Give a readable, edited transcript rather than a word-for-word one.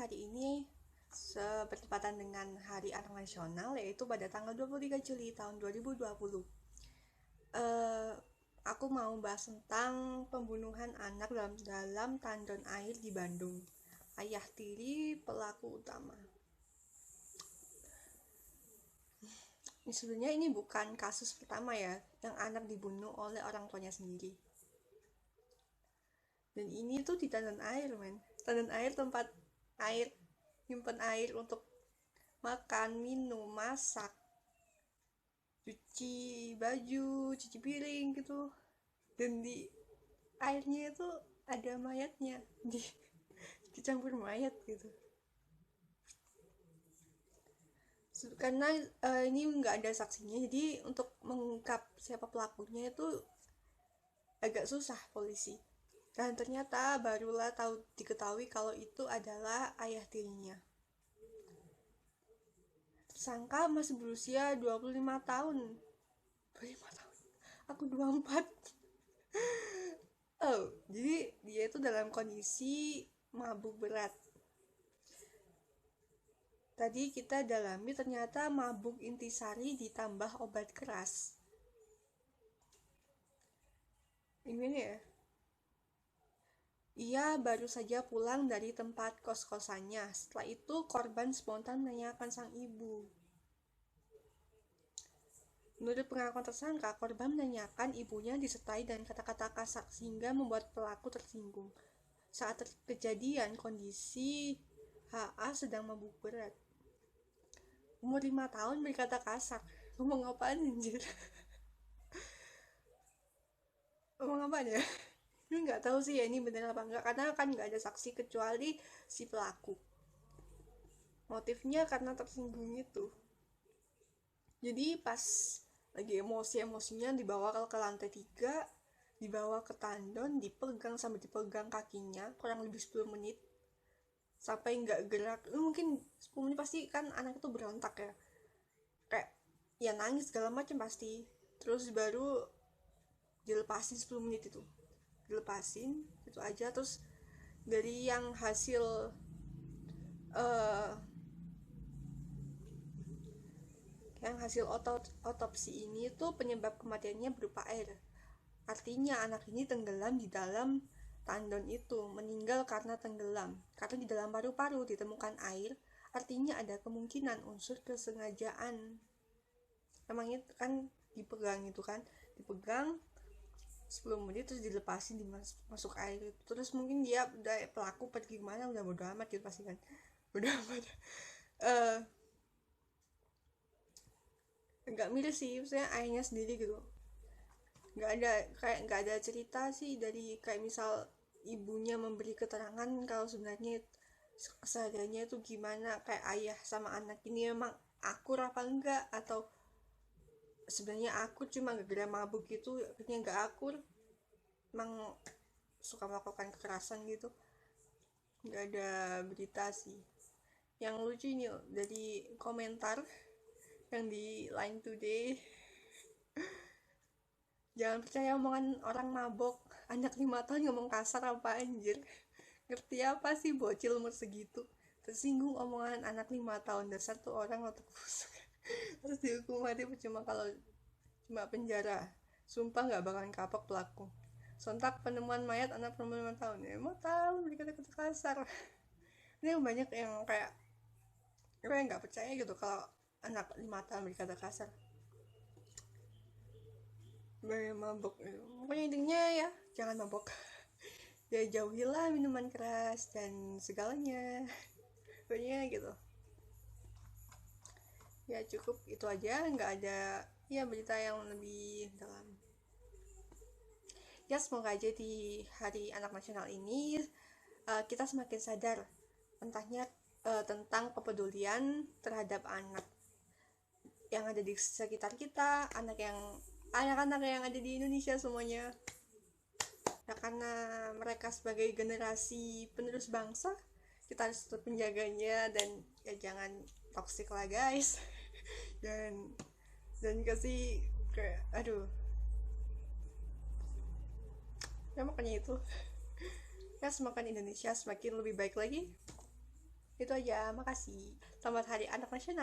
hari ini bertepatan dengan Hari Anak Nasional, yaitu pada tanggal 23 Juli tahun 2020. Aku mau bahas tentang pembunuhan anak dalam tandon air di Bandung. Ayah tiri pelaku utama. Sebenarnya ini bukan kasus pertama ya, yang anak dibunuh oleh orang tuanya sendiri. Dan ini tuh di tandon air, men. Tandon air tempat air, nyimpen air untuk makan, minum, masak, cuci baju, cuci piring gitu. Dan di airnya itu ada mayatnya, dicampur mayat gitu. Karena ini nggak ada saksinya, jadi untuk mengungkap siapa pelakunya itu agak susah polisi. Dan ternyata barulah diketahui kalau itu adalah ayah tirinya. Tersangka masih berusia 25 tahun. 25 tahun. Aku 24. Oh, jadi dia itu dalam kondisi mabuk berat. Tadi kita dalami ternyata mabuk intisari ditambah obat keras. Gimana ya? Ia baru saja pulang dari tempat kos-kosannya. Setelah itu korban spontan menanyakan sang ibu. Menurut pengakuan tersangka, korban menanyakan ibunya disertai dan kata-kata kasar sehingga membuat pelaku tersinggung. Saat kejadian, kondisi HA sedang mabuk berat. Umur 5 tahun berkata kasar. Ngomong apaan anjir? Ngomong apaan ya? Ini nggak tahu sih ya ini benar apa enggak, karena kan nggak ada saksi kecuali si pelaku. Motifnya karena tersinggung itu. Jadi pas lagi emosinya dibawa ke lantai 3, dibawa ke tandon, dipegang sampai dipegang kakinya kurang lebih 10 menit sampai nggak gerak. Mungkin 10 menit pasti kan anak itu berontak ya, kayak ya nangis segala macam pasti. Terus baru dilepasin 10 menit itu, dilepasin itu aja. Terus dari yang hasil otopsi ini tuh penyebab kematiannya berupa air. Artinya anak ini tenggelam di dalam tandon itu, meninggal karena tenggelam. Karena di dalam paru-paru ditemukan air, artinya ada kemungkinan unsur kesengajaan. Emangnya kan dipegang itu kan, dipegang 10 menit terus dilepasin, masuk air itu. Terus mungkin dia udah pelaku pergi kemana udah bodo amat gitu pasti kan, bodo amat. Nggak miris sih, maksudnya ayahnya sendiri gitu. Nggak ada cerita sih dari kayak misal ibunya memberi keterangan kalau sebenarnya kesadarannya itu gimana, kayak ayah sama anak ini memang akur apa enggak, atau sebenarnya akur cuma gara-gara mabuk gitu akhirnya nggak akur, emang suka melakukan kekerasan gitu. Nggak ada berita sih. Yang lucu ini dari komentar yang di Line Today, jangan percaya omongan orang mabok, anak 5 tahun ngomong kasar apa anjir, ngerti apa sih bocil umur segitu, tersinggung omongan anak 5 tahun, dasar tuh orang otak busuk. Terus dihukum mati percuma kalau cuma penjara, sumpah nggak bakalan kapok pelaku. Sontak penemuan mayat anak perempuan 5 tahun, ya mau tahu berkata-kata kasar. Ini banyak yang kayak nggak percaya gitu kalau anak 5 tahun berkata kasar, mabok. Pokoknya intinya ya jangan mabok, ya jauhilah minuman keras dan segalanya, pokoknya gitu ya. Cukup itu aja, nggak ada ya berita yang lebih dalam ya. Semoga aja di Hari Anak Nasional ini kita semakin sadar entahnya tentang kepedulian terhadap anak yang ada di sekitar kita, anak-anak yang ada di Indonesia semuanya ya. Karena mereka sebagai generasi penerus bangsa, kita harus tetap menjaganya. Dan ya jangan toksik lah guys. dan kasih kayak aduh ya, makanya itu ya, semakin Indonesia semakin lebih baik lagi. Itu aja, makasih. Selamat Hari Anak Nasional.